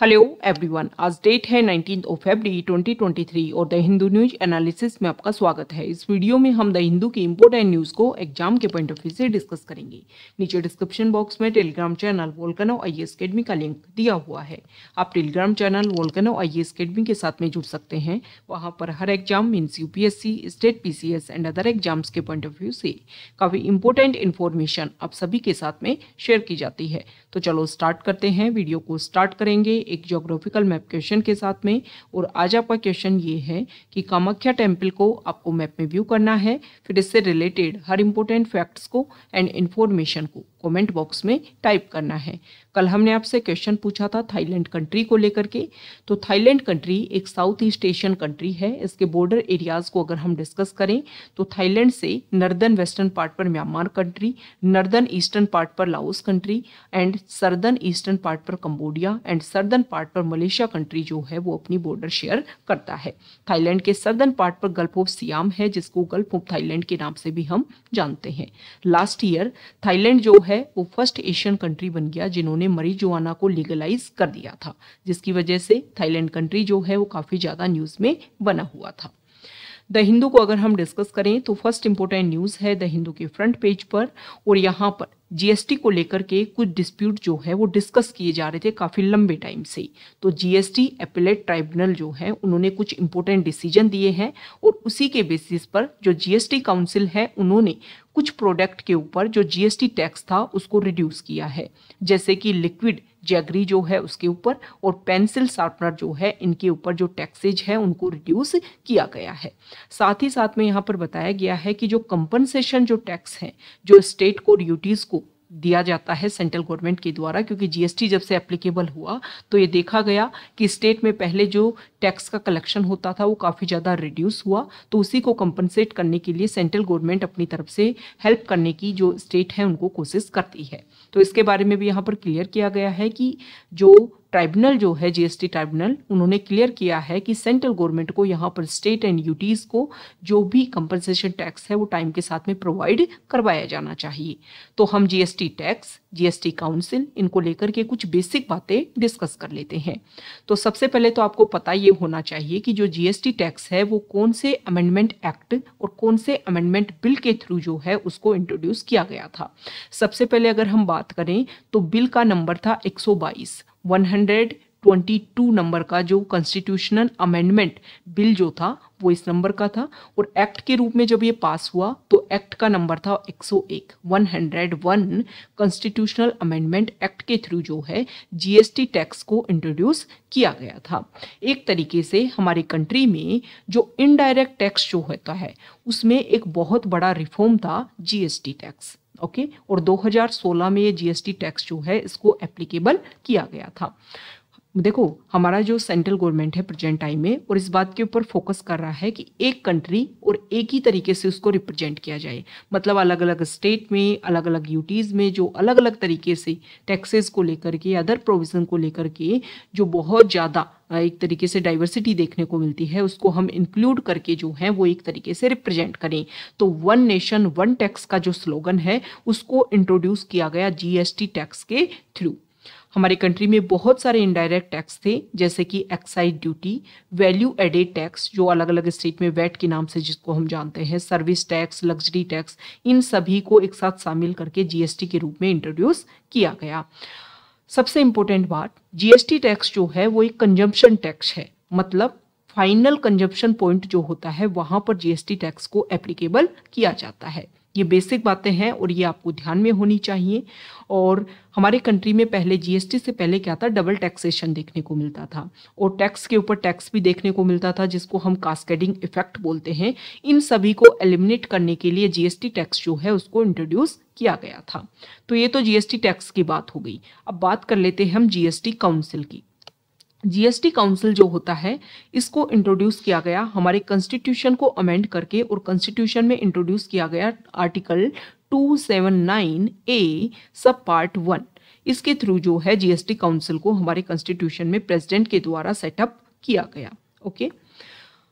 Hello everyone, आज date है 19 फरवरी 2023 और द हिंदू न्यूज एनालिसिस में आपका स्वागत है। इस वीडियो में हम द हिंदू की इंपोर्टेंट न्यूज को एग्जाम के पॉइंट ऑफ व्यू से डिस्कस करेंगे। नीचे डिस्क्रिप्शन बॉक्स में telegram channel volcano IAS academy का लिंक दिया हुआ है। आप telegram channel volcano IAS academy के साथ में जुड़ सकते हैं। वहां पर हर exam means UPSC, state PCS and other exams के पॉइंट ऑफ व्यू से काफी इंपॉर्टेंट इन्फॉर्मेशन आप सभी के साथ में शेयर की जाती है। तो चलो स्टार्ट करते हैं। वीडियो को स्टार्ट करेंगे एक ज्योग्राफिकल मैप क्वेश्चन के साथ में। और आज आपका क्वेश्चन ये है कि कामाख्या टेम्पल को आपको मैप में व्यू करना है, फिर इससे रिलेटेड हर इंपॉर्टेंट फैक्ट्स को एंड इंफॉर्मेशन को कमेंट बॉक्स में टाइप करना है। कल हमने आपसे क्वेश्चन पूछा था थाईलैंड कंट्री को लेकर के। तो थाईलैंड कंट्री एक साउथ ईस्ट एशियन कंट्री है। इसके बॉर्डर एरियाज को अगर हम डिस्कस करें तो थाईलैंड से नर्दर्न वेस्टर्न पार्ट पर Myanmar country, northern eastern part पर Laos country and southern eastern part पर कंबोडिया एंड सर्दर्न पार्ट पर मलेशिया कंट्री जो है वो अपनी बॉर्डर शेयर करता है। थाईलैंड के सर्दर्न पार्ट पर गल्फ ऑफ सियाम है, जिसको गल्फ ऑफ थाईलैंड के नाम से भी हम जानते हैं। लास्ट ईयर थाईलैंड जो है वो फर्स्ट एशियन कंट्री बन गया जिन्होंने marijuana को लीगलाइज कर दिया था, जिसकी वजह से थाईलैंड कंट्री जो है वो काफी ज्यादा न्यूज में बना हुआ था। द हिंदू को अगर हम डिस्कस करें तो फर्स्ट इंपॉर्टेंट न्यूज है द हिंदू के फ्रंट पेज पर, और यहाँ पर जीएसटी को लेकर के कुछ डिस्प्यूट जो है वो डिस्कस किए जा रहे थे काफी लंबे टाइम से। तो जीएसटी एपेलेट ट्राइब्यूनल जो है उन्होंने कुछ इंपॉर्टेंट डिसीजन दिए हैं और उसी के बेसिस पर जो जीएसटी काउंसिल है उन्होंने कुछ प्रोडक्ट के ऊपर जो जीएसटी टैक्स था उसको रिड्यूस किया है, जैसे कि लिक्विड जैगरी जो है उसके ऊपर और पेंसिल शार्पनर जो है इनके ऊपर जो टैक्सेज है उनको रिड्यूस किया गया है। साथ ही साथ में यहाँ पर बताया गया है कि जो कंपनसेशन जो टैक्स है जो स्टेट को ड्यूटीज को दिया जाता है सेंट्रल गवर्नमेंट के द्वारा, क्योंकि जीएसटी जब से एप्लीकेबल हुआ तो ये देखा गया कि स्टेट में पहले जो टैक्स का कलेक्शन होता था वो काफ़ी ज़्यादा रिड्यूस हुआ, तो उसी को कंपनसेट करने के लिए सेंट्रल गवर्नमेंट अपनी तरफ से हेल्प करने की जो स्टेट है उनको कोशिश करती है। तो इसके बारे में भी यहाँ पर क्लियर किया गया है कि जो ट्राइब्यूनल जो है जीएसटी ट्राइब्यूनल उन्होंने क्लियर किया है कि सेंट्रल गवर्नमेंट को यहाँ पर स्टेट एंड यूटीज को जो भी कंपनसेशन टैक्स है वो टाइम के साथ में प्रोवाइड करवाया जाना चाहिए। तो हम जीएसटी टैक्स, जीएसटी काउंसिल इनको लेकर के कुछ बेसिक बातें डिस्कस कर लेते हैं। तो सबसे पहले तो आपको पता ये होना चाहिए कि जो जीएसटी टैक्स है वो कौन से अमेंडमेंट एक्ट और कौन से अमेंडमेंट बिल के थ्रू जो है उसको इंट्रोड्यूस किया गया था। सबसे पहले अगर हम बात करें तो बिल का नंबर था 122 नंबर का जो कॉन्स्टिट्यूशनल अमेंडमेंट बिल जो था वो इस नंबर का था, और एक्ट के रूप में जब ये पास हुआ तो एक्ट का नंबर था 101 कॉन्स्टिट्यूशनल अमेंडमेंट एक्ट के थ्रू जो है जीएसटी टैक्स को इंट्रोड्यूस किया गया था। एक तरीके से हमारी कंट्री में जो इनडायरेक्ट टैक्स जो होता है उसमें एक बहुत बड़ा रिफॉर्म था जीएसटी टैक्स। ओके, और 2016 में ये जीएसटी टैक्स जो है इसको एप्लीकेबल किया गया था। देखो हमारा जो सेंट्रल गवर्नमेंट है प्रेजेंट टाइम में और इस बात के ऊपर फोकस कर रहा है कि एक कंट्री और एक ही तरीके से उसको रिप्रेजेंट किया जाए, मतलब अलग अलग स्टेट में, अलग अलग यूटीज में जो अलग अलग तरीके से टैक्सेस को लेकर के, अदर प्रोविजन को लेकर के जो बहुत ज़्यादा एक तरीके से डाइवर्सिटी देखने को मिलती है उसको हम इंक्लूड करके जो है वो एक तरीके से रिप्रेजेंट करें। तो वन नेशन वन टैक्स का जो स्लोगन है उसको इंट्रोड्यूस किया गया जीएसटी टैक्स के थ्रू। हमारी कंट्री में बहुत सारे इनडायरेक्ट टैक्स थे, जैसे कि excise duty, value added tax जो अलग अलग स्टेट में वैट के नाम से जिसको हम जानते हैं, सर्विस टैक्स, लग्जरी टैक्स, इन सभी को एक साथ शामिल करके जीएसटी के रूप में इंट्रोड्यूस किया गया। सबसे इंपॉर्टेंट बात, जीएसटी टैक्स जो है वो एक कंजम्पशन टैक्स है, मतलब फाइनल कंजम्पशन पॉइंट जो होता है वहां पर जीएसटी टैक्स को एप्लीकेबल किया जाता है। ये बेसिक बातें हैं और ये आपको ध्यान में होनी चाहिए। और हमारे कंट्री में पहले जीएसटी से पहले क्या था, डबल टैक्सेशन देखने को मिलता था और टैक्स के ऊपर टैक्स भी देखने को मिलता था जिसको हम कास्केडिंग इफेक्ट बोलते हैं। इन सभी को एलिमिनेट करने के लिए जीएसटी टैक्स जो है उसको इंट्रोड्यूस किया गया था। तो ये तो जीएसटी टैक्स की बात हो गई। अब बात कर लेते हैं हम जीएसटी काउंसिल की। जीएसटी काउंसिल जो होता है इसको इंट्रोड्यूस किया गया हमारे कॉन्स्टिट्यूशन को अमेंड करके, और कॉन्स्टिट्यूशन में इंट्रोड्यूस किया गया आर्टिकल 279A सब पार्ट 1। इसके थ्रू जो है जीएसटी काउंसिल को हमारे कॉन्स्टिट्यूशन में प्रेसिडेंट के द्वारा सेटअप किया गया। ओके,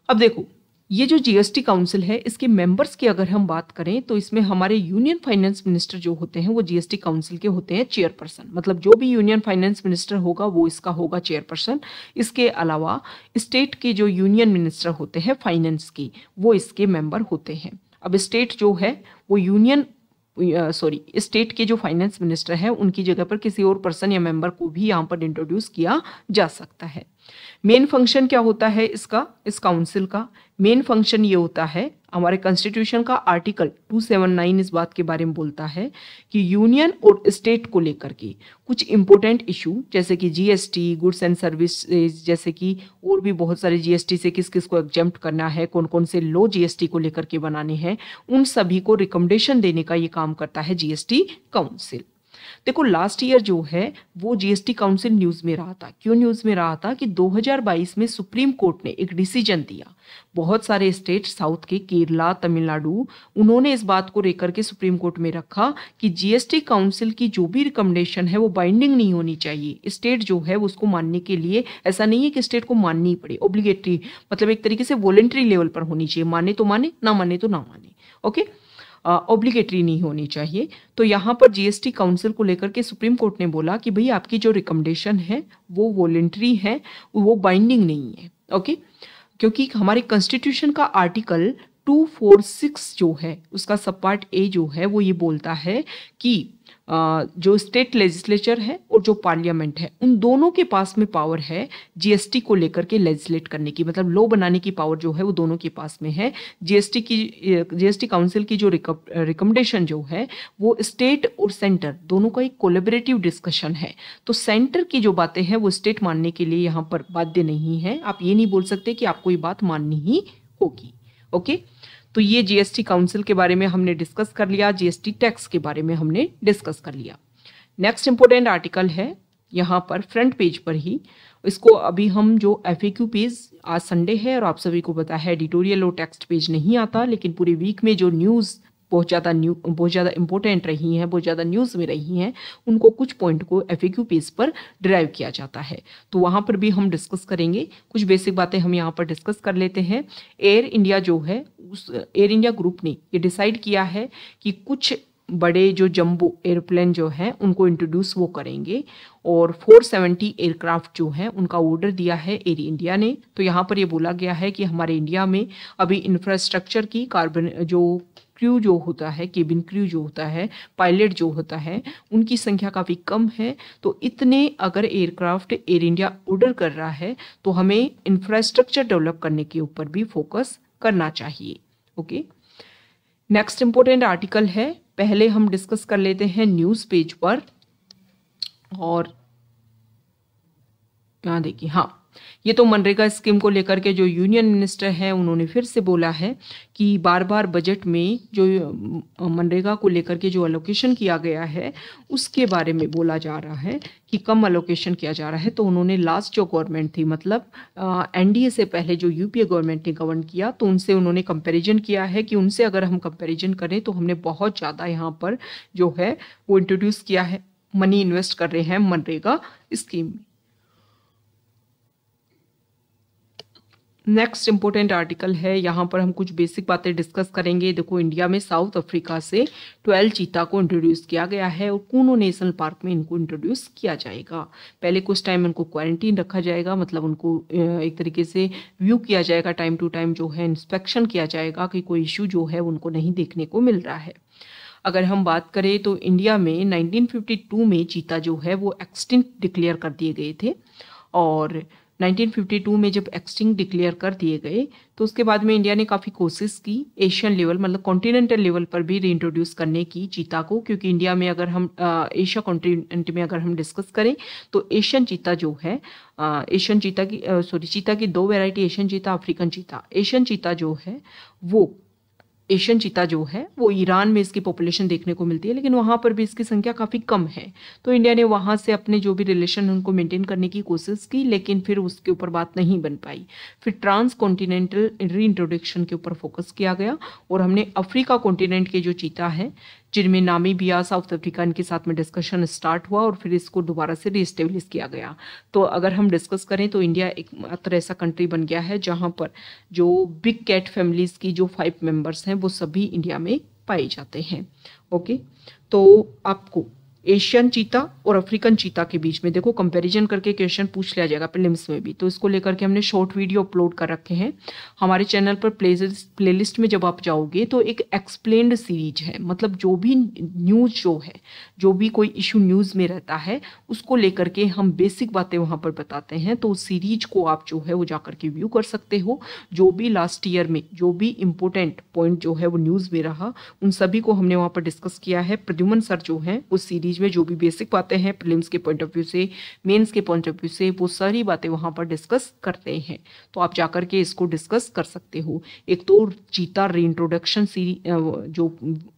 अब देखो ये जो जीएसटी काउंसिल है, इसके मेंबर्स की अगर हम बात करें तो इसमें हमारे यूनियन फाइनेंस मिनिस्टर जो होते हैं वो जीएसटी काउंसिल के होते हैं चेयरपर्सन। मतलब जो भी यूनियन फाइनेंस मिनिस्टर होगा वो इसका होगा चेयरपर्सन। इसके अलावा स्टेट के जो यूनियन मिनिस्टर होते हैं फाइनेंस की, वो इसके मेंबर होते हैं। अब स्टेट जो है वो स्टेट के जो फाइनेंस मिनिस्टर है उनकी जगह पर किसी और पर्सन या मेंबर को भी यहाँ पर इंट्रोड्यूस किया जा सकता है। मेन फंक्शन क्या होता है इसका, इस काउंसिल का मेन फंक्शन ये होता है, हमारे कॉन्स्टिट्यूशन का आर्टिकल 279 इस बात के बारे में बोलता है कि यूनियन और स्टेट को लेकर के कुछ इंपॉर्टेंट इशू जैसे कि जीएसटी, गुड्स एंड सर्विसेज, जैसे कि और भी बहुत सारे जीएसटी से किस किस को एग्जेम्प्ट करना है, कौन कौन से लो जीएसटी को लेकर के बनाने हैं, उन सभी को रिकमेंडेशन देने का ये काम करता है जीएसटी काउंसिल। देखो लास्ट ईयर जो है वो जीएसटी काउंसिल न्यूज में रहा था। क्यों न्यूज में रहा था कि 2022 में सुप्रीम कोर्ट ने एक डिसीजन दिया। बहुत सारे स्टेट साउथ के, केरला, तमिलनाडु, उन्होंने इस बात को लेकर के सुप्रीम कोर्ट में रखा कि जीएसटी काउंसिल की जो भी रिकमेंडेशन है वो बाइंडिंग नहीं होनी चाहिए। स्टेट जो है उसको मानने के लिए, ऐसा नहीं है कि स्टेट को माननी ही पड़े, ऑब्लिगेटरी, मतलब एक तरीके से वॉलेंट्री लेवल पर होनी चाहिए, माने तो माने, ना माने तो ना माने, ओके, ऑब्लिगेटरी नहीं होनी चाहिए। तो यहाँ पर जीएसटी काउंसिल को लेकर के सुप्रीम कोर्ट ने बोला कि भाई आपकी जो रिकमेंडेशन है वो वॉलेंट्री है, वो बाइंडिंग नहीं है, ओके, क्योंकि हमारे कॉन्स्टिट्यूशन का आर्टिकल 246 जो है उसका सब पार्ट ए जो है वो ये बोलता है कि जो स्टेट लेजिस्लेचर है और जो पार्लियामेंट है उन दोनों के पास में पावर है जीएसटी को लेकर के लेजिस्लेट करने की, मतलब लॉ बनाने की पावर जो है वो दोनों के पास में है। जीएसटी काउंसिल की जो रिकमेंडेशन जो है वो स्टेट और सेंटर दोनों का एक कोलैबोरेटिव डिस्कशन है। तो सेंटर की जो बातें हैं वो स्टेट मानने के लिए यहाँ पर बाध्य नहीं है। आप ये नहीं बोल सकते कि आपको ये बात माननी ही होगी, ओके। तो ये जीएसटी काउंसिल के बारे में हमने डिस्कस कर लिया, जीएसटी टैक्स के बारे में हमने डिस्कस कर लिया। नेक्स्ट इंपॉर्टेंट आर्टिकल है यहाँ पर फ्रंट पेज पर ही, इसको अभी हम जो एफएक्यू पेज, आज संडे है और आप सभी को पता है एडिटोरियल और टेक्स्ट पेज नहीं आता, लेकिन पूरे वीक में जो न्यूज़ बहुत ज़्यादा इंपॉर्टेंट रही हैं, बहुत ज़्यादा न्यूज़ में रही हैं, उनको कुछ पॉइंट को एफएक्यू पेज पर ड्राइव किया जाता है। तो वहाँ पर भी हम डिस्कस करेंगे, कुछ बेसिक बातें हम यहाँ पर डिस्कस कर लेते हैं। एयर इंडिया जो है, उस एयर इंडिया ग्रुप ने ये डिसाइड किया है कि कुछ बड़े जो जंबो एयरप्लेन जो हैं उनको इंट्रोड्यूस वो करेंगे, और 470 एयरक्राफ्ट जो हैं उनका ऑर्डर दिया है एयर इंडिया ने। तो यहाँ पर ये बोला गया है कि हमारे इंडिया में अभी इंफ्रास्ट्रक्चर की, कार्बन जो क्रू जो होता है, केबिन क्रू जो होता है, पायलट जो होता है, उनकी संख्या काफ़ी कम है। तो इतने अगर एयरक्राफ्ट एयर इंडिया ऑर्डर कर रहा है तो हमें इंफ्रास्ट्रक्चर डेवलप करने के ऊपर भी फोकस करना चाहिए, ओके। नेक्स्ट इंपॉर्टेंट आर्टिकल है, पहले हम डिस्कस कर लेते हैं न्यूज़ पेज पर, और यहाँ देखिए, हाँ, ये तो मनरेगा स्कीम को लेकर के जो यूनियन मिनिस्टर हैं उन्होंने फिर से बोला है कि बार बार बजट में जो मनरेगा को लेकर के जो अलोकेशन किया गया है उसके बारे में बोला जा रहा है कि कम अलोकेशन किया जा रहा है। तो उन्होंने लास्ट जो गवर्नमेंट थी, मतलब एनडीए से पहले जो यूपीए गवर्नमेंट ने गवर्न किया, तो उनसे उन्होंने कंपैरिजन किया है कि उनसे अगर हम कंपैरिजन करें तो हमने बहुत ज़्यादा यहाँ पर जो है वो इंट्रोड्यूस किया है, मनी इन्वेस्ट कर रहे हैं मनरेगा स्कीम में। नेक्स्ट इंपॉर्टेंट आर्टिकल है, यहाँ पर हम कुछ बेसिक बातें डिस्कस करेंगे। देखो, इंडिया में साउथ अफ्रीका से 12 चीता को इंट्रोड्यूस किया गया है और कूनो नेशनल पार्क में इनको इंट्रोड्यूस किया जाएगा। पहले कुछ टाइम इनको क्वारंटीन रखा जाएगा, मतलब उनको एक तरीके से व्यू किया जाएगा, टाइम टू टाइम जो है इंस्पेक्शन किया जाएगा कि कोई इशू जो है उनको नहीं देखने को मिल रहा है। अगर हम बात करें तो इंडिया में 1952 में चीता जो है वो एक्सटिंक्ट डिक्लेयर कर दिए गए थे, और 1952 में जब एक्सटिंक्ट डिक्लेयर कर दिए गए तो उसके बाद में इंडिया ने काफ़ी कोशिश की एशियन लेवल, मतलब कॉन्टिनेंटल लेवल पर भी रीइंट्रोड्यूस करने की चीता को, क्योंकि इंडिया में अगर हम एशिया कॉन्टिनेंट में अगर हम डिस्कस करें तो एशियन चीता जो है, एशियन चीता की चीता की दो वैरायटी, एशियन चीता, अफ्रीकन चीता। एशियन चीता जो है वो ईरान में इसकी पॉपुलेशन देखने को मिलती है, लेकिन वहाँ पर भी इसकी संख्या काफ़ी कम है। तो इंडिया ने वहाँ से अपने जो भी रिलेशन उनको मेंटेन करने की कोशिश की, लेकिन फिर उसके ऊपर बात नहीं बन पाई। फिर ट्रांस कॉन्टिनेंटल रीइंट्रोडक्शन के ऊपर फोकस किया गया और हमने अफ्रीका कॉन्टिनेंट के जो चीता है जिनमें नामीबिया, साउथ अफ्रीका इनके साथ में डिस्कशन स्टार्ट हुआ और फिर इसको दोबारा से रीस्टेब्लिश किया गया। तो अगर हम डिस्कस करें तो इंडिया एक मात्र ऐसा कंट्री बन गया है जहाँ पर जो बिग कैट फैमिलीज की जो 5 मेंबर्स हैं वो सभी इंडिया में पाए जाते हैं। ओके, तो आपको एशियन चीता और अफ्रीकन चीता के बीच में देखो कंपैरिजन करके क्वेश्चन पूछ लिया जाएगा प्रीलिम्स में भी, तो इसको लेकर के हमने शॉर्ट वीडियो अपलोड कर रखे हैं हमारे चैनल पर। प्लेलिस्ट में जब आप जाओगे तो एक एक्सप्लेन्ड सीरीज है, मतलब जो भी न्यूज़ जो है, जो भी कोई इशू न्यूज़ में रहता है उसको लेकर के हम बेसिक बातें वहाँ पर बताते हैं। तो उस सीरीज को आप जो है वो जाकर के व्यू कर सकते हो। जो भी लास्ट ईयर में जो भी इम्पोर्टेंट पॉइंट जो है वो न्यूज़ में रहा उन सभी को हमने वहाँ पर डिस्कस किया है। प्रद्युमन सर जो है उस सीरीज में जो भी बेसिक बातें हैं प्रीलिम्स के पॉइंट ऑफ व्यू से, मेंस के पॉइंट ऑफ व्यू से, वो सारी बातें वहां पर डिस्कस करते हैं। तो आप जाकर के इसको डिस्कस कर सकते हो। एक तो चीता रीइंट्रोडक्शन जो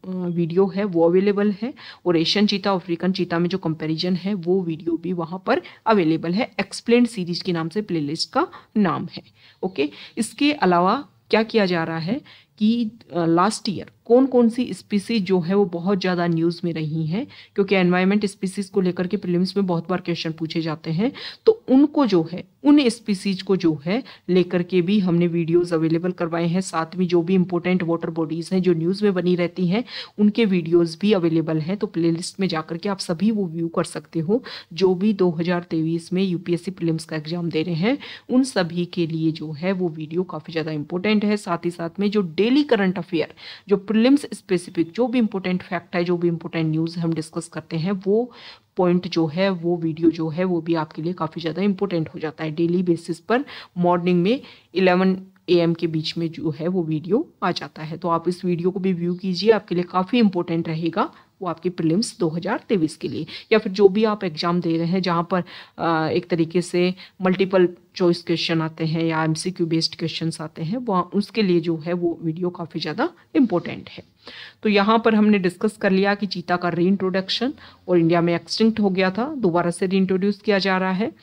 वीडियो है वो अवेलेबल है, और एशियन चीता अफ्रीकन चीता में जो कंपैरिजन है वो वीडियो भी वहां पर अवेलेबल है। एक्सप्लेन्ड सीरीज के नाम से प्लेलिस्ट का नाम है। ओके, इसके अलावा क्या किया जा रहा है कि लास्ट ईयर कौन कौन सी स्पीसीज जो है वो बहुत ज़्यादा न्यूज़ में रही हैं, क्योंकि एनवायरमेंट स्पीसीज को लेकर के प्रीलिम्स में बहुत बार क्वेश्चन पूछे जाते हैं। तो उनको जो है उन स्पीसीज को जो है लेकर के भी हमने वीडियोस अवेलेबल करवाए हैं। साथ में जो भी इंपॉर्टेंट वाटर बॉडीज़ हैं जो न्यूज़ में बनी रहती हैं उनके वीडियोज़ भी अवेलेबल हैं। तो प्लेलिस्ट में जाकर के आप सभी वो व्यू कर सकते हो। जो भी 2023 में यूपीएससी प्रीलिम्स का एग्जाम दे रहे हैं उन सभी के लिए जो है वो वीडियो काफ़ी ज़्यादा इंपॉर्टेंट है। साथ ही साथ में जो डेली करंट अफेयर, जो प्रीलिम्स स्पेसिफिक जो भी इंपॉर्टेंट फैक्ट है, जो भी इंपॉर्टेंट न्यूज़ हम डिस्कस करते हैं, वो पॉइंट जो है वो वीडियो जो है वो भी आपके लिए काफ़ी ज़्यादा इंपॉर्टेंट हो जाता है। डेली बेसिस पर मॉर्निंग में 11 AM के बीच में जो है वो वीडियो आ जाता है। तो आप इस वीडियो को भी व्यू कीजिए, आपके लिए काफ़ी इंपॉर्टेंट रहेगा वो आपके प्रीलिम्स 2023 के लिए, या फिर जो भी आप एग्जाम दे रहे हैं जहाँ पर एक तरीके से मल्टीपल चॉइस क्वेश्चन आते हैं या MCQ बेस्ड क्वेश्चंस आते हैं, वहाँ उसके लिए जो है वो वीडियो काफ़ी ज़्यादा इंपॉर्टेंट है। तो यहाँ पर हमने डिस्कस कर लिया कि चीता का रीइंट्रोडक्शन और इंडिया में एक्सटिंक्ट हो गया था, दोबारा से रीइंट्रोड्यूस किया जा रहा है।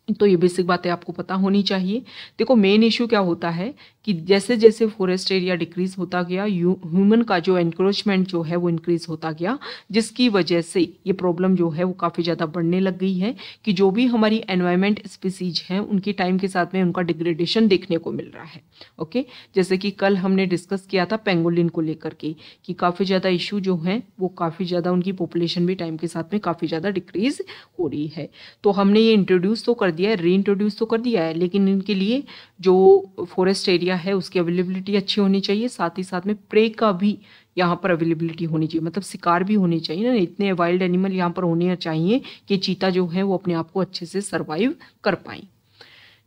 तो ये बेसिक बातें आपको पता होनी चाहिए। देखो मेन इशू क्या होता है कि जैसे जैसे फॉरेस्ट एरिया डिक्रीज होता गया, ह्यूमन का जो एनक्रोचमेंट जो है वो इंक्रीज होता गया, जिसकी वजह से ये प्रॉब्लम जो है वो काफ़ी ज़्यादा बढ़ने लग गई है कि जो भी हमारी एनवायरमेंट स्पीसीज हैं उनकी टाइम के साथ में उनका डिग्रेडेशन देखने को मिल रहा है। ओके, जैसे कि कल हमने डिस्कस किया था पेंगोलिन को लेकर के कि काफ़ी ज़्यादा इशू जो हैं वो काफ़ी ज़्यादा उनकी पॉपुलेशन भी टाइम के साथ में काफ़ी ज़्यादा डिक्रीज हो रही है। तो हमने ये इंट्रोड्यूस तो कर दिया है, रीइंट्रोड्यूस तो कर दिया है, लेकिन इनके लिए जो फॉरेस्ट एरिया है उसकी अवेलेबिलिटी अच्छी होनी चाहिए। साथ ही साथ में प्रे का भी यहाँ पर अवेलेबिलिटी होनी चाहिए, मतलब शिकार भी होनी चाहिए ना, इतने वाइल्ड एनिमल यहाँ पर होने चाहिए कि चीता जो है वो अपने आप को अच्छे से सर्वाइव कर पाए।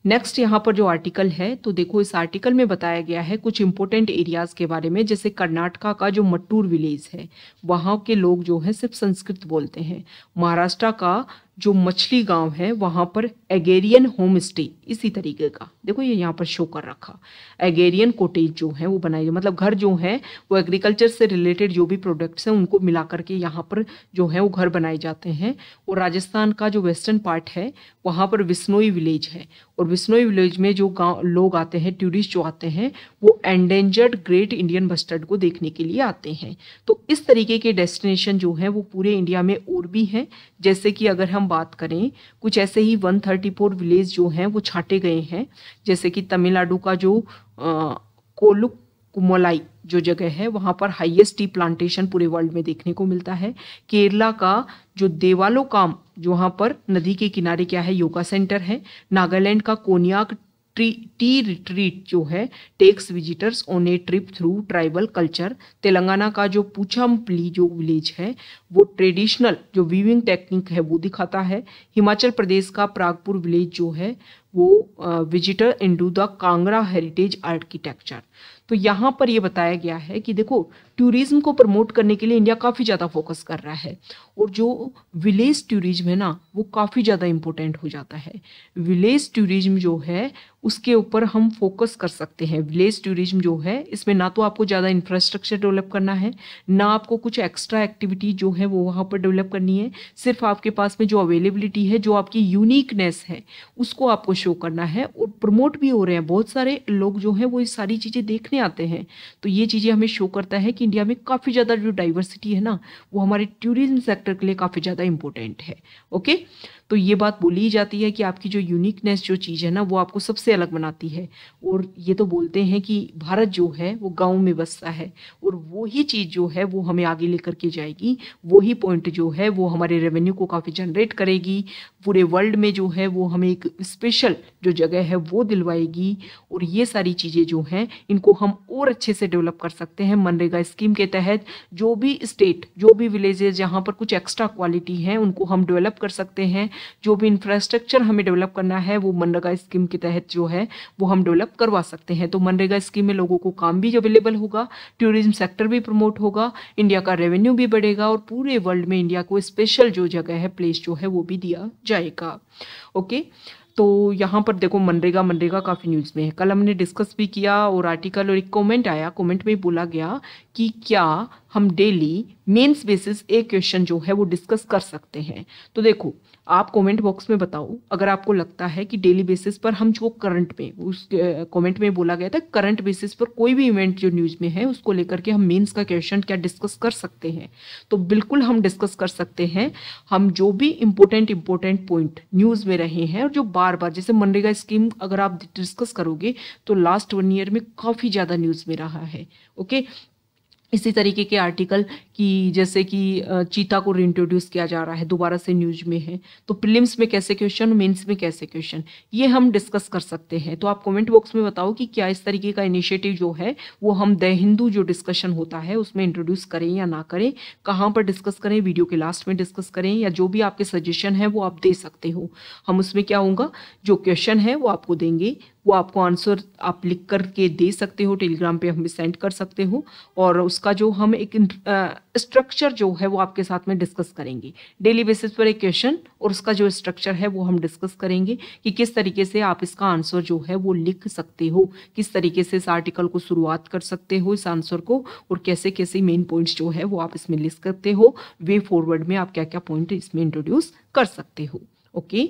नेक्स्ट यहाँ पर जो आर्टिकल है, तो देखो इस आर्टिकल में बताया गया है कुछ इंपॉर्टेंट एरियाज के बारे में। जैसे कर्नाटका का जो मट्टूर विलेज है वहाँ के लोग जो है सिर्फ संस्कृत बोलते हैं। महाराष्ट्र का जो मछली गांव है वहाँ पर एगेरियन होम स्टे इसी तरीके का, देखो ये यहाँ पर शो कर रखा, एगेरियन कोटेज जो है वो बनाए, मतलब घर जो है वो एग्रीकल्चर से रिलेटेड जो भी प्रोडक्ट्स हैं उनको मिला करके यहाँ पर जो है वो घर बनाए जाते हैं। और राजस्थान का जो वेस्टर्न पार्ट है वहाँ पर विश्नोई विलेज है, और विश्नोई विलेज में जो गाँव लोग आते हैं, टूरिस्ट जो आते हैं, वो एंडेंजर्ड ग्रेट इंडियन बस्टर्ड को देखने के लिए आते हैं। तो इस तरीके के डेस्टिनेशन जो है वो पूरे इंडिया में और भी हैं। जैसे कि अगर हम बात करें, कुछ ऐसे ही 134 विलेज जो हैं वो छांटे गए हैं। जैसे कि तमिलनाडु का जो कोलुकुमलाई जो जगह है वहाँ पर हाईएस्ट टी प्लांटेशन पूरे वर्ल्ड में देखने को मिलता है। केरला का जो देवालोकाम जो वहाँ पर नदी के किनारे क्या है योगा सेंटर है। नागालैंड का कोनियाक टी रिट्रीट जो है takes visitors on a trip through tribal culture. Telangana का जो पूछामपली जो विलेज है वो ट्रेडिशनल जो वीविंग टेक्निक है वो दिखाता है। हिमाचल प्रदेश का प्रागपुर विलेज जो है वो visitor into the Kangra heritage architecture. तो यहाँ पर ये बताया गया है कि देखो टूरिज्म को प्रमोट करने के लिए इंडिया काफ़ी ज़्यादा फोकस कर रहा है, और जो विलेज टूरिज्म है ना वो काफ़ी ज़्यादा इम्पोर्टेंट हो जाता है। विलेज टूरिज्म जो है उसके ऊपर हम फोकस कर सकते हैं। विलेज टूरिज्म जो है इसमें ना तो आपको ज़्यादा इंफ्रास्ट्रक्चर डेवलप करना है, ना आपको कुछ एक्स्ट्रा एक्टिविटी जो है वो वहाँ पर डेवलप करनी है। सिर्फ आपके पास में जो अवेलेबिलिटी है, जो आपकी यूनिकनेस है, उसको आपको शो करना है और प्रमोट भी हो रहे हैं। बहुत सारे लोग जो हैं वो ये सारी चीज़ें देखने आते हैं। तो ये चीज़ें हमें शो करता है कि इंडिया में काफ़ी ज़्यादा जो डाइवर्सिटी है ना, वो हमारे टूरिज्म सेक्टर के लिए काफ़ी ज़्यादा इंपॉर्टेंट है। ओके, तो ये बात बोली जाती है कि आपकी जो यूनिकनेस जो चीज़ है ना, वो आपको सबसे अलग बनाती है। और ये तो बोलते हैं कि भारत जो है वो गाँव में बसता है, और वही चीज़ जो है वो हमें आगे लेकर के जाएगी। वही पॉइंट जो है वो हमारे रेवेन्यू को काफ़ी जनरेट करेगी। पूरे वर्ल्ड में जो है वो हमें एक स्पेशल जो जगह है वो दिलवाएगी। और ये सारी चीज़ें जो हैं इनको हम और अच्छे से डेवलप कर सकते हैं मनरेगा स्कीम के तहत। जो भी स्टेट, जो भी विलेजेस जहाँ पर कुछ एक्स्ट्रा क्वालिटी है, उनको हम डेवलप कर सकते हैं। जो भी इंफ्रास्ट्रक्चर हमें डेवलप करना है वो मनरेगा स्कीम के तहत जो है वो हम डेवलप करवा सकते हैं। तो मनरेगा स्कीम में लोगों को काम भी अवेलेबल होगा, टूरिज्म सेक्टर भी प्रमोट होगा, इंडिया का रेवेन्यू भी बढ़ेगा, और पूरे वर्ल्ड में इंडिया को स्पेशल जो जगह है, प्लेस जो है वो भी दिया जाएगा। ओके, तो यहाँ पर देखो मनरेगा काफ़ी न्यूज़ में है। कल हमने डिस्कस भी किया और आर्टिकल और एक कमेंट आया, कमेंट में बोला गया कि क्या हम डेली मेंस बेसिस एक क्वेश्चन जो है वो डिस्कस कर सकते हैं। तो देखो, आप कमेंट बॉक्स में बताओ अगर आपको लगता है कि डेली बेसिस पर हम जो करंट में, उस कमेंट में बोला गया था करंट बेसिस पर कोई भी इवेंट जो न्यूज़ में है उसको लेकर के हम मेंस का क्वेश्चन क्या डिस्कस कर सकते हैं। तो बिल्कुल हम डिस्कस कर सकते हैं। हम जो भी इंपॉर्टेंट पॉइंट न्यूज़ में रहे हैं और जो बार बार, जैसे मनरेगा स्कीम अगर आप डिस्कस करोगे तो लास्ट 1 ईयर में काफ़ी ज़्यादा न्यूज़ में रहा है। ओके, इसी तरीके के आर्टिकल कि जैसे कि चीता को रीइंट्रोड्यूस किया जा रहा है, दोबारा से न्यूज में है। तो प्रीलिम्स में कैसे क्वेश्चन, मेंस में कैसे क्वेश्चन, ये हम डिस्कस कर सकते हैं। तो आप कमेंट बॉक्स में बताओ कि क्या इस तरीके का इनिशिएटिव जो है वो हम द हिंदू जो डिस्कशन होता है उसमें इंट्रोड्यूस करें या ना करें, कहाँ पर डिस्कस करें, वीडियो के लास्ट में डिस्कस करें, या जो भी आपके सजेशन है वो आप दे सकते हो। हम उसमें क्या होगा, जो क्वेश्चन है वो आपको देंगे, वो आपको आंसर आप लिख करके दे सकते हो, टेलीग्राम पे हमें सेंड कर सकते हो, और उसका जो हम एक स्ट्रक्चर जो है वो आपके साथ में डिस्कस करेंगे। डेली बेसिस पर एक क्वेश्चन और उसका जो स्ट्रक्चर है वो हम डिस्कस करेंगे कि किस तरीके से आप इसका आंसर जो है वो लिख सकते हो, किस तरीके से इस आर्टिकल को शुरुआत कर सकते हो इस आंसर को, और कैसे कैसे मेन पॉइंट्स जो है वो आप इसमें लिख सकते हो। वे फॉरवर्ड में आप क्या क्या पॉइंट इसमें इंट्रोड्यूस कर सकते हो। ओके,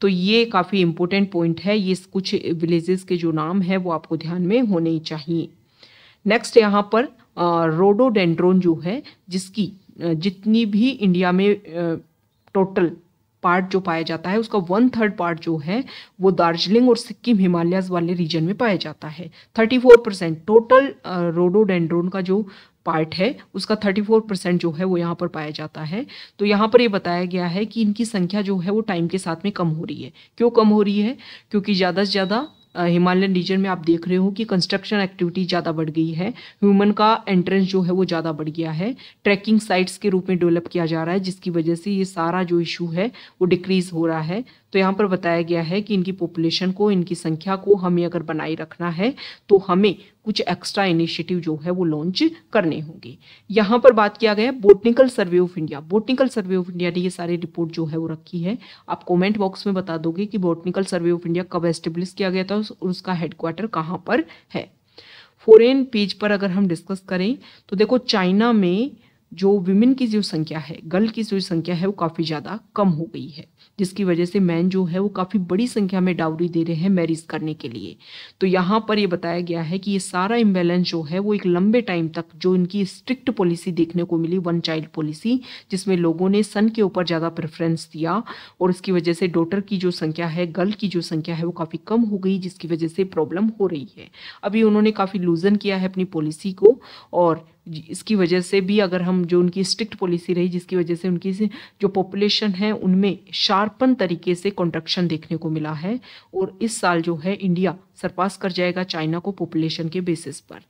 तो ये काफ़ी इंपॉर्टेंट पॉइंट है। ये कुछ विलेजेस के जो नाम है वो आपको ध्यान में होने चाहिए। नेक्स्ट यहाँ पर रोडोडेंड्रोन जो है, जिसकी जितनी भी इंडिया में टोटल पार्ट जो पाया जाता है उसका 1/3 पार्ट जो है वो दार्जिलिंग और सिक्किम हिमालयस वाले रीजन में पाया जाता है। 34% टोटल रोडोडेंड्रोन का जो पार्ट है उसका 34% जो है वो यहाँ पर पाया जाता है। तो यहाँ पर ये बताया गया है कि इनकी संख्या जो है वो टाइम के साथ में कम हो रही है। क्यों कम हो रही है? क्योंकि ज़्यादा से ज़्यादा हिमालयन रीजन में आप देख रहे हो कि कंस्ट्रक्शन एक्टिविटी ज़्यादा बढ़ गई है, ह्यूमन का एंट्रेंस जो है वो ज़्यादा बढ़ गया है, ट्रैकिंग साइट्स के रूप में डेवलप किया जा रहा है, जिसकी वजह से ये सारा जो इशू है वो डिक्रीज हो रहा है। तो यहाँ पर बताया गया है कि इनकी पॉपुलेशन को, इनकी संख्या को हमें अगर बनाए रखना है तो हमें कुछ एक्स्ट्रा इनिशिएटिव जो है वो लॉन्च करने होंगे। यहाँ पर बात किया गया botanical survey of India. Botanical survey of India ने ये सारी रिपोर्ट जो है वो रखी है। आप कमेंट बॉक्स में बता दोगे कि बोटनिकल सर्वे ऑफ इंडिया कब एस्टेब्लिश किया गया था और उसका हेडक्वार्टर कहाँ पर है। फॉरेन पेज पर अगर हम डिस्कस करें तो देखो, चाइना में जो विमेन की जो संख्या है, गर्ल की जो संख्या है वो काफ़ी ज़्यादा कम हो गई है, जिसकी वजह से मैन जो है वो काफ़ी बड़ी संख्या में डाउरी दे रहे हैं मैरिज करने के लिए। तो यहाँ पर ये बताया गया है कि ये सारा इम्बैलेंस जो है वो एक लंबे टाइम तक, जो इनकी स्ट्रिक्ट पॉलिसी देखने को मिली, 1 चाइल्ड पॉलिसी, जिसमें लोगों ने सन के ऊपर ज़्यादा प्रेफरेंस दिया, और इसकी वजह से डॉटर की जो संख्या है, गर्ल की जो संख्या है वो काफ़ी कम हो गई, जिसकी वजह से प्रॉब्लम हो रही है। अभी उन्होंने काफ़ी लूजन किया है अपनी पॉलिसी को, और इसकी वजह से भी अगर हम, जो उनकी स्ट्रिक्ट पॉलिसी रही जिसकी वजह से उनकी जो पॉपुलेशन है उनमें शार्पन तरीके से कॉन्ट्रैक्शन देखने को मिला है। और इस साल जो है इंडिया सरपास कर जाएगा चाइना को पॉपुलेशन के बेसिस पर,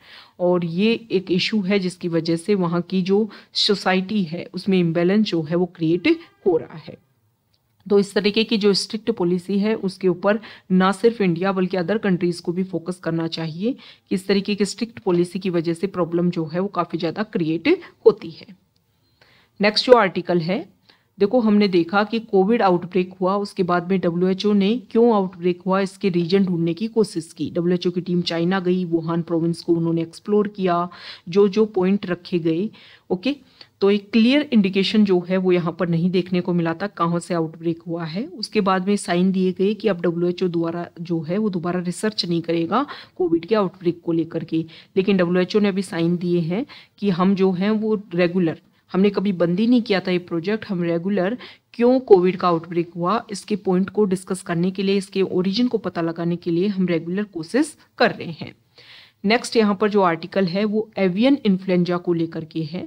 और ये एक इशू है जिसकी वजह से वहाँ की जो सोसाइटी है उसमें इम्बैलेंस जो है वो क्रिएट हो रहा है। तो इस तरीके की जो स्ट्रिक्ट पॉलिसी है उसके ऊपर ना सिर्फ इंडिया बल्कि अदर कंट्रीज को भी फोकस करना चाहिए कि इस तरीके की स्ट्रिक्ट पॉलिसी की वजह से प्रॉब्लम जो है वो काफ़ी ज़्यादा क्रिएट होती है। नेक्स्ट जो आर्टिकल है, देखो हमने देखा कि कोविड आउटब्रेक हुआ, उसके बाद में डब्ल्यूएचओ ने क्यों आउटब्रेक हुआ इसके रीजन ढूंढने की कोशिश की। डब्ल्यूएचओ की टीम चाइना गई, वुहान प्रोविंस को उन्होंने एक्सप्लोर किया, जो जो पॉइंट रखे गए। ओके, तो एक क्लियर इंडिकेशन जो है वो यहाँ पर नहीं देखने को मिला था कहाँ से आउटब्रेक हुआ है। उसके बाद में साइन दिए गए कि अब डब्ल्यूएचओ द्वारा जो है वो दोबारा रिसर्च नहीं करेगा कोविड के आउटब्रेक को लेकर के। लेकिन डब्ल्यूएचओ ने अभी साइन दिए हैं कि हम जो हैं वो रेगुलर, हमने कभी बंद ही नहीं किया था ये प्रोजेक्ट, हम रेगुलर क्यों कोविड का आउटब्रेक हुआ इसके पॉइंट को डिस्कस करने के लिए, इसके ओरिजिन को पता लगाने के लिए हम रेगुलर कोशिश कर रहे हैं। नेक्स्ट यहाँ पर जो आर्टिकल है वो एवियन इन्फ्लुएंजा को लेकर के है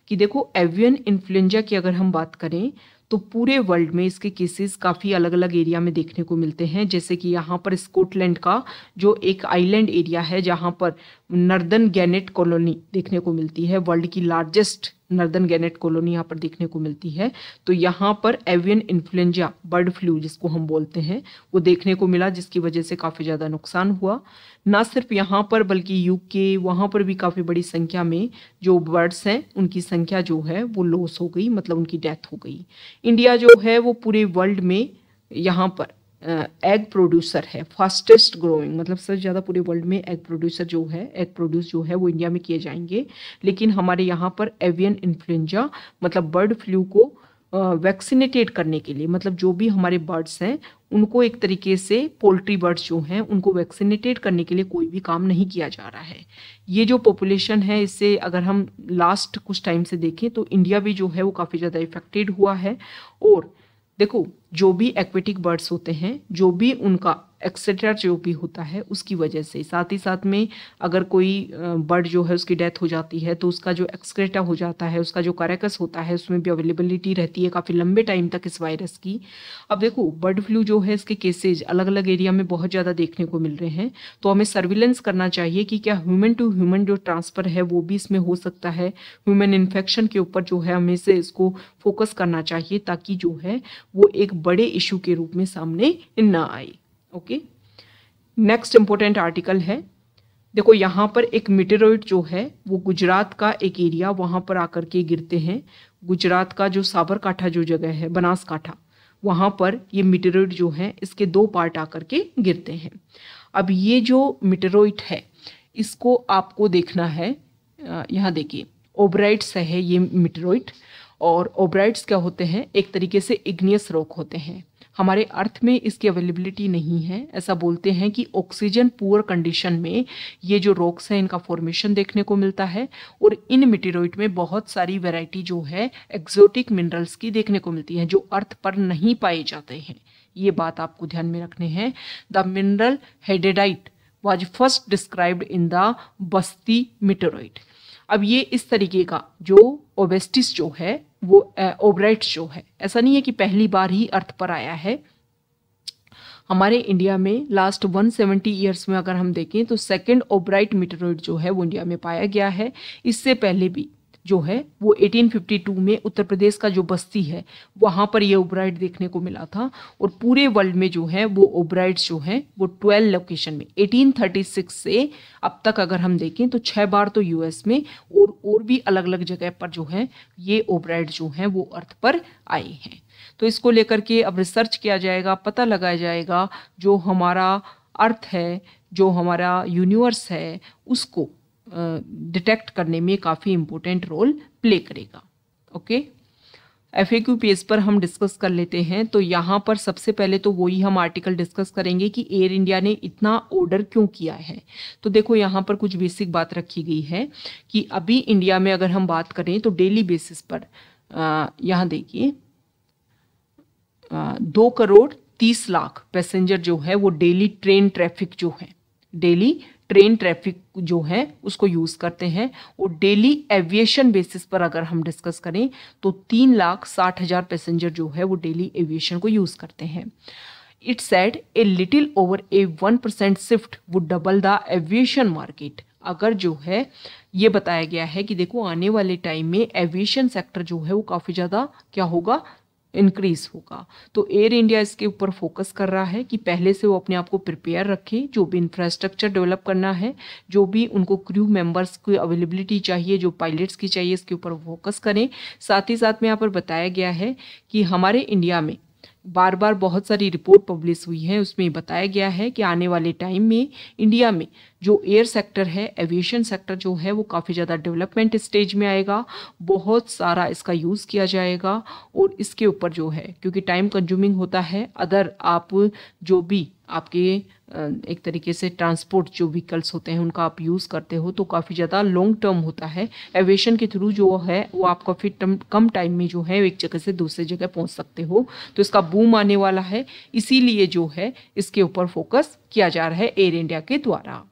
कि देखो एवियन इन्फ्लुएंजा की अगर हम बात करें तो पूरे वर्ल्ड में इसके केसेस काफ़ी अलग अलग एरिया में देखने को मिलते हैं। जैसे कि यहाँ पर स्कॉटलैंड का जो एक आइलैंड एरिया है जहाँ पर नर्दर्न गैनेट कॉलोनी देखने को मिलती है, वर्ल्ड की लार्जेस्ट नर्दर्न गैनेट कॉलोनी यहाँ पर देखने को मिलती है। तो यहाँ पर एवियन इन्फ्लुएंजा बर्ड फ्लू जिसको हम बोलते हैं वो देखने को मिला, जिसकी वजह से काफ़ी ज़्यादा नुकसान हुआ। ना सिर्फ यहाँ पर बल्कि यूके वहाँ पर भी काफ़ी बड़ी संख्या में जो बर्ड्स हैं उनकी संख्या जो है वो लॉस हो गई, मतलब उनकी डेथ हो गई। इंडिया जो है वो पूरे वर्ल्ड में यहाँ पर एग प्रोड्यूसर है, फास्टेस्ट ग्रोइंग, मतलब सबसे ज़्यादा पूरे वर्ल्ड में एग प्रोड्यूसर जो है, एग प्रोड्यूस जो है वो इंडिया में किए जाएंगे। लेकिन हमारे यहाँ पर एवियन इन्फ्लुएंजा मतलब बर्ड फ्लू को वैक्सीनेटेड करने के लिए, मतलब जो भी हमारे बर्ड्स हैं उनको एक तरीके से पोल्ट्री बर्ड्स जो हैं उनको वैक्सीनेटेड करने के लिए कोई भी काम नहीं किया जा रहा है। ये जो पॉपुलेशन है इससे अगर हम लास्ट कुछ टाइम से देखें तो इंडिया भी जो है वो काफ़ी ज़्यादा इफेक्टेड हुआ है। और देखो जो भी एक्वेटिक बर्ड्स होते हैं, जो भी उनका एक्सेट्रा जो भी होता है उसकी वजह से, साथ ही साथ में अगर कोई बर्ड जो है उसकी डेथ हो जाती है तो उसका जो एक्सक्रेटा हो जाता है, उसका जो कैरेकस होता है उसमें भी अवेलेबिलिटी रहती है काफ़ी लंबे टाइम तक इस वायरस की। अब देखो बर्ड फ्लू जो है इसके केसेज अलग अलग एरिया में बहुत ज़्यादा देखने को मिल रहे हैं, तो हमें सर्विलेंस करना चाहिए कि क्या ह्यूमन टू ह्यूमन जो ट्रांसफ़र है वो भी इसमें हो सकता है। ह्यूमन इन्फेक्शन के ऊपर जो है हमें से इसको फोकस करना चाहिए ताकि जो है वो एक बड़े इशू के रूप में सामने ना आए। ओके, नेक्स्ट इंपॉर्टेंट आर्टिकल है, देखो यहाँ पर एक मीटेरोइड जो है वो गुजरात का एक एरिया वहाँ पर आकर के गिरते हैं। गुजरात का जो साबरकाठा जो जगह है, बनासकाठा, वहाँ पर ये मीटेरोइड जो है इसके 2 पार्ट आकर के गिरते हैं। अब ये जो मीटेरोइड है इसको आपको देखना है, यहाँ देखिए ओबराइट्स है ये मीटेरोइड, और ओबराइट्स क्या होते हैं, एक तरीके से इग्नियस रॉक होते हैं। हमारे अर्थ में इसकी अवेलेबिलिटी नहीं है, ऐसा बोलते हैं कि ऑक्सीजन पुअर कंडीशन में ये जो रॉक्स हैं इनका फॉर्मेशन देखने को मिलता है। और इन मीटेरोइड में बहुत सारी वैरायटी जो है एक्सोटिक मिनरल्स की देखने को मिलती है जो अर्थ पर नहीं पाए जाते हैं। ये बात आपको ध्यान में रखने हैं। The mineral heideite was first described in the Basti meteoroid. अब ये इस तरीके का जो ओबेस्टिस जो है वो ओबराइट्स जो है, ऐसा नहीं है कि पहली बार ही अर्थ पर आया है। हमारे इंडिया में लास्ट 170 ईयर्स में अगर हम देखें तो सेकंड ओबराइट मीटेरोइड जो है वो इंडिया में पाया गया है। इससे पहले भी जो है वो 1852 में उत्तर प्रदेश का जो बस्ती है वहाँ पर ये ओबराइट देखने को मिला था। और पूरे वर्ल्ड में जो है वो ओबराइट्स जो है वो 12 लोकेशन में 1836 से अब तक अगर हम देखें तो 6 बार तो यूएस में और भी अलग अलग जगह पर जो है ये ओबराइट जो हैं वो अर्थ पर आए हैं। तो इसको लेकर के अब रिसर्च किया जाएगा, पता लगाया जाएगा जो हमारा अर्थ है, जो हमारा यूनिवर्स है उसको डिटेक्ट करने में काफ़ी इम्पोर्टेंट रोल प्ले करेगा। ओके, FAQ पेज पर हम डिस्कस कर लेते हैं। तो यहाँ पर सबसे पहले तो वही हम आर्टिकल डिस्कस करेंगे कि एयर इंडिया ने इतना ऑर्डर क्यों किया है। तो देखो यहाँ पर कुछ बेसिक बात रखी गई है कि अभी इंडिया में अगर हम बात करें तो डेली बेसिस पर यहाँ देखिए 2,30,00,000 पैसेंजर जो है वो डेली ट्रेन ट्रैफिक जो है, डेली ट्रेन ट्रैफिक जो है उसको यूज़ करते हैं। और डेली एविएशन बेसिस पर अगर हम डिस्कस करें तो 3,60,000 पैसेंजर जो है वो डेली एविएशन को यूज़ करते हैं। It said a little over A 1% shift would double the aviation market. अगर जो है ये बताया गया है कि देखो आने वाले टाइम में एविएशन सेक्टर जो है वो काफ़ी ज़्यादा क्या होगा, इंक्रीज होगा। तो एयर इंडिया इसके ऊपर फोकस कर रहा है कि पहले से वो अपने आप को प्रिपेयर रखे, जो भी इंफ्रास्ट्रक्चर डेवलप करना है, जो भी उनको क्रू मेंबर्स की अवेलेबिलिटी चाहिए, जो पायलट्स की चाहिए, इसके ऊपर फोकस करें। साथ ही साथ में यहाँ पर बताया गया है कि हमारे इंडिया में बार बार बहुत सारी रिपोर्ट पब्लिश हुई है, उसमें बताया गया है कि आने वाले टाइम में इंडिया में जो एयर सेक्टर है, एविएशन सेक्टर जो है, वो काफ़ी ज़्यादा डेवलपमेंट स्टेज में आएगा, बहुत सारा इसका यूज़ किया जाएगा। और इसके ऊपर जो है, क्योंकि टाइम कंज्यूमिंग होता है, अदर आप जो भी आपके एक तरीके से ट्रांसपोर्ट जो व्हीकल्स होते हैं उनका आप यूज़ करते हो, तो काफ़ी ज़्यादा लॉन्ग टर्म होता है। एविएशन के थ्रू जो है वो आप काफ़ी कम टाइम में जो है एक जगह से दूसरी जगह पहुंच सकते हो, तो इसका बूम आने वाला है। इसीलिए जो है इसके ऊपर फोकस किया जा रहा है एयर इंडिया के द्वारा।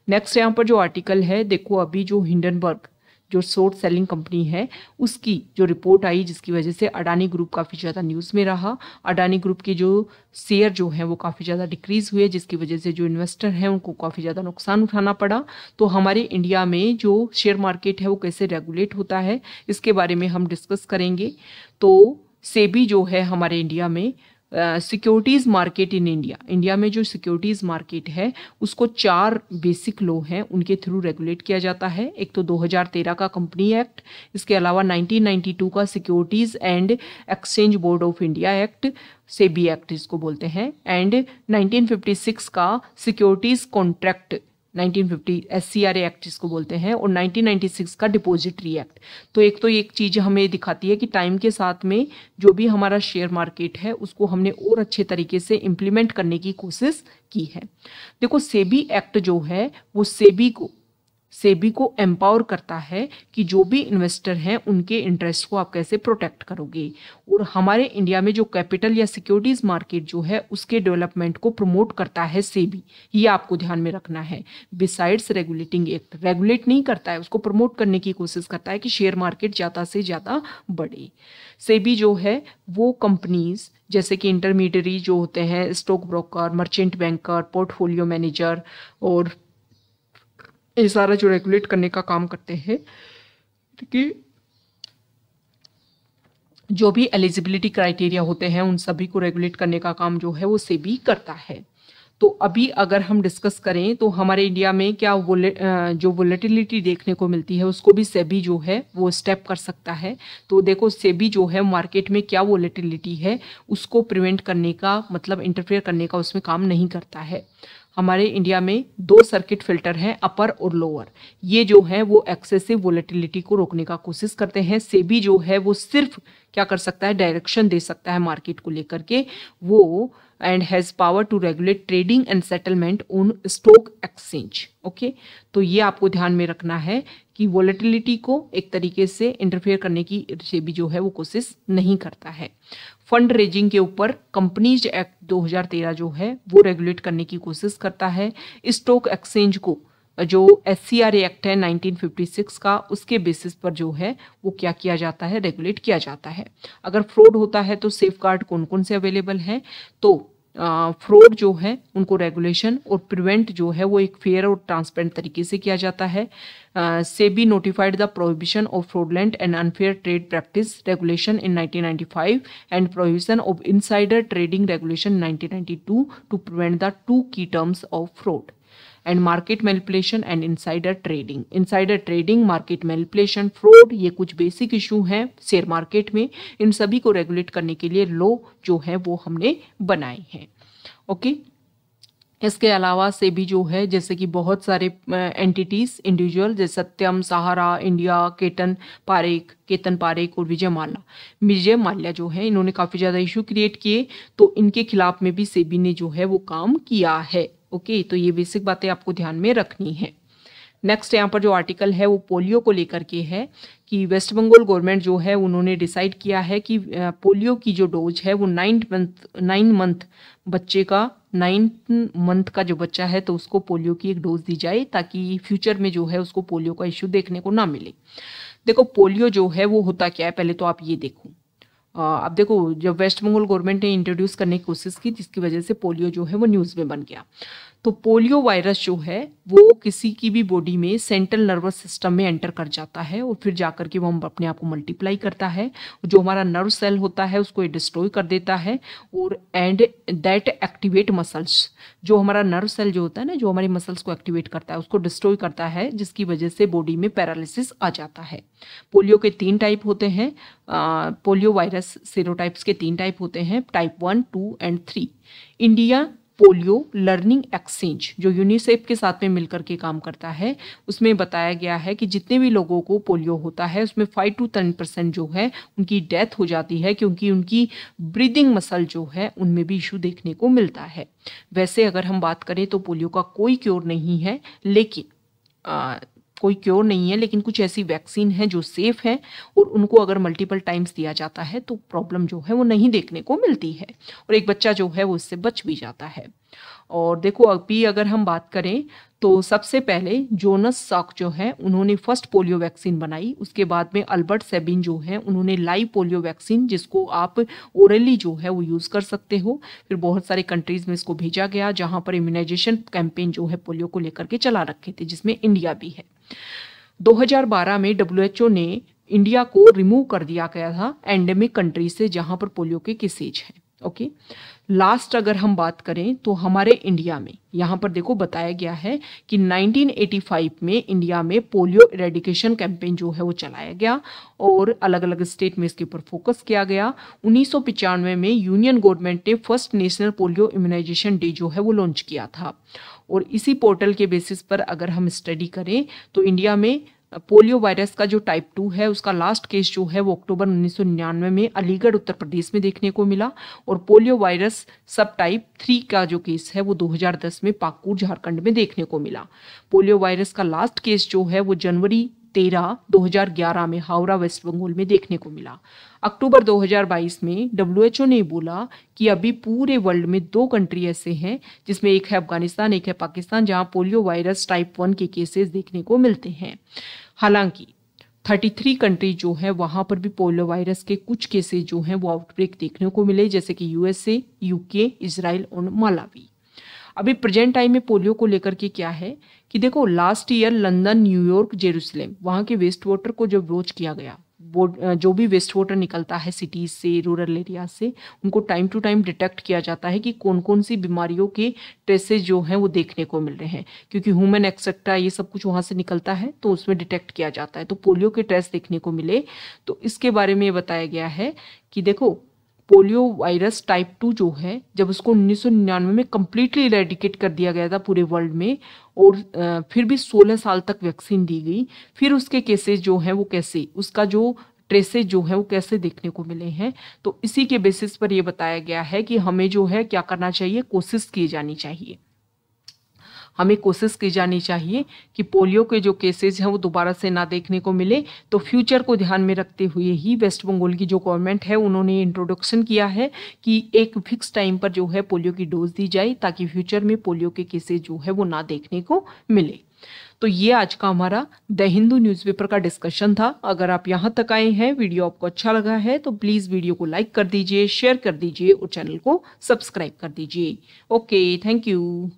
नेक्स्ट यहाँ पर जो आर्टिकल है, देखो अभी जो हिंडनबर्ग जो शॉर्ट सेलिंग कंपनी है उसकी जो रिपोर्ट आई, जिसकी वजह से अडानी ग्रुप काफ़ी ज़्यादा न्यूज़ में रहा। अडानी ग्रुप के जो शेयर जो है वो काफ़ी ज़्यादा डिक्रीज़ हुए, जिसकी वजह से जो इन्वेस्टर हैं उनको काफ़ी ज़्यादा नुकसान उठाना पड़ा। तो हमारे इंडिया में जो शेयर मार्केट है वो कैसे रेगुलेट होता है, इसके बारे में हम डिस्कस करेंगे। तो सेबी जो है हमारे इंडिया में सिक्योरिटीज़ मार्केट इन इंडिया में जो सिक्योरिटीज़ मार्केट है उसको 4 बेसिक लॉ हैं, उनके थ्रू रेगुलेट किया जाता है। एक तो 2013 का कंपनी एक्ट, इसके अलावा 1992 का securities and exchange board of India act, SEBI act इसको बोलते हैं, एंड 1956 का सिक्योरिटीज़ कॉन्ट्रैक्ट 1950 SCRA एक्ट जिसको बोलते हैं, और 1996 का डिपॉजिटरी एक्ट। तो एक चीज़ हमें दिखाती है कि टाइम के साथ में जो भी हमारा शेयर मार्केट है उसको हमने और अच्छे तरीके से इम्प्लीमेंट करने की कोशिश की है। देखो सेबी एक्ट जो है वो सेबी को एम्पावर करता है कि जो भी इन्वेस्टर हैं उनके इंटरेस्ट को आप कैसे प्रोटेक्ट करोगे। और हमारे इंडिया में जो कैपिटल या सिक्योरिटीज मार्केट जो है उसके डेवलपमेंट को प्रमोट करता है सेबी, ये आपको ध्यान में रखना है। बिसाइड्स रेगुलेटिंग एक्ट, रेगुलेट नहीं करता है, उसको प्रमोट करने की कोशिश करता है कि शेयर मार्केट ज़्यादा से ज़्यादा बढ़े। सेबी जो है वो कंपनीज जैसे कि इंटरमीडियरी जो होते हैं, stock broker, merchant banker, portfolio manager, और ये सारा जो रेगुलेट करने का काम करते हैं, कि जो भी एलिजिबिलिटी क्राइटेरिया होते हैं उन सभी को रेगुलेट करने का काम जो है वो सेबी करता है। तो अभी अगर हम डिस्कस करें तो हमारे इंडिया में क्या जो वोलेटिलिटी देखने को मिलती है उसको भी सेबी जो है वो स्टेप कर सकता है। तो देखो सेबी जो है मार्केट में क्या वोलेटिलिटी है उसको प्रिवेंट करने का, मतलब इंटरफेयर करने का उसमें काम नहीं करता है। हमारे इंडिया में 2 सर्किट फिल्टर हैं, अपर और लोअर। ये जो है वो एक्सेसिव वोलेटिलिटी को रोकने का कोशिश करते हैं। सेबी जो है वो सिर्फ क्या कर सकता है, डायरेक्शन दे सकता है मार्केट को लेकर के, वो and has power to regulate trading and settlement on stock exchange. Okay, तो ये आपको ध्यान में रखना है कि वोलेटिलिटी को एक तरीके से इंटरफेयर करने की सेबी जो है वो कोशिश नहीं करता है। फंड रेजिंग के ऊपर कंपनीज एक्ट 2013 जो है वो रेगुलेट करने की कोशिश करता है। स्टॉक एक्सचेंज को जो SCRA एक्ट है 1956 का, उसके बेसिस पर जो है वो क्या किया जाता है, रेगुलेट किया जाता है। अगर फ्रॉड होता है तो सेफगार्ड कौन कौन से अवेलेबल हैं, तो फ्रॉड जो है उनको रेगुलेशन और प्रिवेंट जो है वो एक फेयर और ट्रांसपेरेंट तरीके से किया जाता है। SEBI notified the prohibition of fraudulent and unfair trade practice regulation in 1995 and prohibition of insider trading regulation 1992 to prevent the 2 key terms of fraud and market manipulation and insider trading, market manipulation, fraud, ये कुछ basic issue हैं share market में। इन सभी को regulate करने के लिए लॉ जो है वो हमने बनाए हैं। ओके, इसके अलावा सेबी जो है जैसे कि बहुत सारे एंटिटीज इंडिविजुअल जैसे सत्यम, सहारा इंडिया, केतन पारेख और विजय माल्या जो है, इन्होंने काफ़ी ज़्यादा इशू क्रिएट किए, तो इनके खिलाफ में भी सेबी ने जो है वो काम किया है। ओके, तो ये बेसिक बातें आपको ध्यान में रखनी है। नेक्स्ट यहाँ पर जो आर्टिकल है वो पोलियो को लेकर के है कि वेस्ट बंगाल गवर्नमेंट जो है उन्होंने डिसाइड किया है कि पोलियो की जो डोज है वो 9 मंथ बच्चे का 9 मंथ का जो बच्चा है तो उसको पोलियो की एक डोज दी जाए, ताकि फ्यूचर में जो है उसको पोलियो का इश्यू देखने को ना मिले। देखो पोलियो जो है वो होता क्या है, पहले तो आप ये देखो। अब देखो जब वेस्ट बंगाल गवर्नमेंट ने इंट्रोड्यूस करने की कोशिश की जिसकी वजह से पोलियो जो है वो न्यूज़ में बन गया। तो पोलियो वायरस जो है वो किसी की भी बॉडी में सेंट्रल नर्वस सिस्टम में एंटर कर जाता है और फिर जाकर के वो हम अपने आप को मल्टीप्लाई करता है। जो हमारा नर्व सेल होता है उसको ये डिस्ट्रॉय कर देता है और एंड दैट एक्टिवेट मसल्स, जो हमारा नर्व सेल जो होता है ना, जो हमारी मसल्स को एक्टिवेट करता है उसको डिस्ट्रॉय करता है, जिसकी वजह से बॉडी में पैरालिसिस आ जाता है। पोलियो के 3 टाइप होते हैं। पोलियो वायरस सीरोटाइप्स के 3 टाइप होते हैं, type 1, 2 and 3। India polio learning exchange जो यूनिसेफ के साथ में मिलकर के काम करता है, उसमें बताया गया है कि जितने भी लोगों को पोलियो होता है उसमें 5 to 10% जो है उनकी डेथ हो जाती है, क्योंकि उनकी ब्रीदिंग मसल जो है उनमें भी इशू देखने को मिलता है। वैसे अगर हम बात करें तो पोलियो का कोई क्योर नहीं है, लेकिन कुछ ऐसी वैक्सीन है जो सेफ है और उनको अगर मल्टीपल टाइम्स दिया जाता है तो प्रॉब्लम जो है वो नहीं देखने को मिलती है और एक बच्चा जो है वो इससे बच भी जाता है। और देखो अभी अगर हम बात करें तो सबसे पहले जोनस साक जो है उन्होंने फर्स्ट पोलियो वैक्सीन बनाई। उसके बाद में अल्बर्ट सेबिन जो है उन्होंने लाइव पोलियो वैक्सीन, जिसको आप ओरली जो है वो यूज़ कर सकते हो। फिर बहुत सारे कंट्रीज़ में इसको भेजा गया जहां पर इम्यूनाइजेशन कैंपेन जो है पोलियो को लेकर के चला रखे थे, जिसमें इंडिया भी है। 2012 में WHO ने इंडिया को रिमूव कर दिया गया था एंडेमिक कंट्री से जहां पर पोलियो के केसेज हैं। ओके, लास्ट अगर हम बात करें तो हमारे इंडिया में यहाँ पर देखो बताया गया है कि 1985 में इंडिया में पोलियो इरेडिकेशन कैंपेन जो है वो चलाया गया और अलग अलग स्टेट में इसके ऊपर फोकस किया गया। 1995 में यूनियन गवर्नमेंट ने first national polio immunisation day जो है वो लॉन्च किया था और इसी पोर्टल के बेसिस पर अगर हम स्टडी करें तो इंडिया में पोलियो वायरस का जो टाइप 2 है उसका लास्ट केस जो है वो अक्टूबर 1999 में अलीगढ़ उत्तर प्रदेश में देखने को मिला और पोलियो वायरस सब टाइप 3 का जो केस है वो 2010 में पाकुड़ झारखंड में देखने को मिला। पोलियो वायरस का लास्ट केस जो है वो जनवरी 13, 2011 में हावड़ा वेस्ट बंगाल में देखने को मिला। अक्टूबर 2022 में WHO ने बोला कि अभी पूरे वर्ल्ड में 2 कंट्री ऐसे हैं जिसमें एक है अफगानिस्तान, एक है पाकिस्तान, जहां पोलियो वायरस टाइप 1 के केसेस देखने को मिलते हैं। हालांकि 33 कंट्री जो है वहां पर भी पोलियो वायरस के कुछ केसेस जो हैं वो आउटब्रेक देखने को मिले, जैसे कि USA, UK, इजराइल और मालावी। अभी प्रेजेंट टाइम में पोलियो को लेकर के क्या है कि देखो last year London, New York, Jerusalem वहाँ के वेस्ट वाटर को जब वॉच किया गया, जो भी वेस्ट वाटर निकलता है सिटीज से, रूरल एरिया से, उनको टाइम टू टाइम डिटेक्ट किया जाता है कि कौन कौन सी बीमारियों के ट्रेसेस जो हैं वो देखने को मिल रहे हैं, क्योंकि ह्यूमन एक्सेट्रा ये सब कुछ वहाँ से निकलता है तो उसमें डिटेक्ट किया जाता है। तो पोलियो के टेस्ट देखने को मिले तो इसके बारे में बताया गया है कि देखो पोलियो वायरस टाइप 2 जो है जब उसको 1999 में कम्प्लीटली इरेडिकेट कर दिया गया था पूरे वर्ल्ड में और फिर भी 16 साल तक वैक्सीन दी गई, फिर उसके केसेस जो हैं वो कैसे, उसका जो ट्रेसेस जो है वो कैसे देखने को मिले हैं, तो इसी के बेसिस पर ये बताया गया है कि हमें जो है क्या करना चाहिए, कोशिश की जानी चाहिए। हमें कोशिश की जानी चाहिए कि पोलियो के जो केसेस हैं वो दोबारा से ना देखने को मिले। तो फ्यूचर को ध्यान में रखते हुए ही वेस्ट बंगाल की जो गवर्नमेंट है उन्होंने इंट्रोडक्शन किया है कि एक फिक्स टाइम पर जो है पोलियो की डोज दी जाए ताकि फ्यूचर में पोलियो के केसेस जो है वो ना देखने को मिले। तो ये आज का हमारा द हिंदू न्यूज़पेपर का डिस्कशन था। अगर आप यहाँ तक आए हैं, वीडियो आपको अच्छा लगा है तो प्लीज़ वीडियो को लाइक कर दीजिए, शेयर कर दीजिए और चैनल को सब्सक्राइब कर दीजिए। Okay, thank you.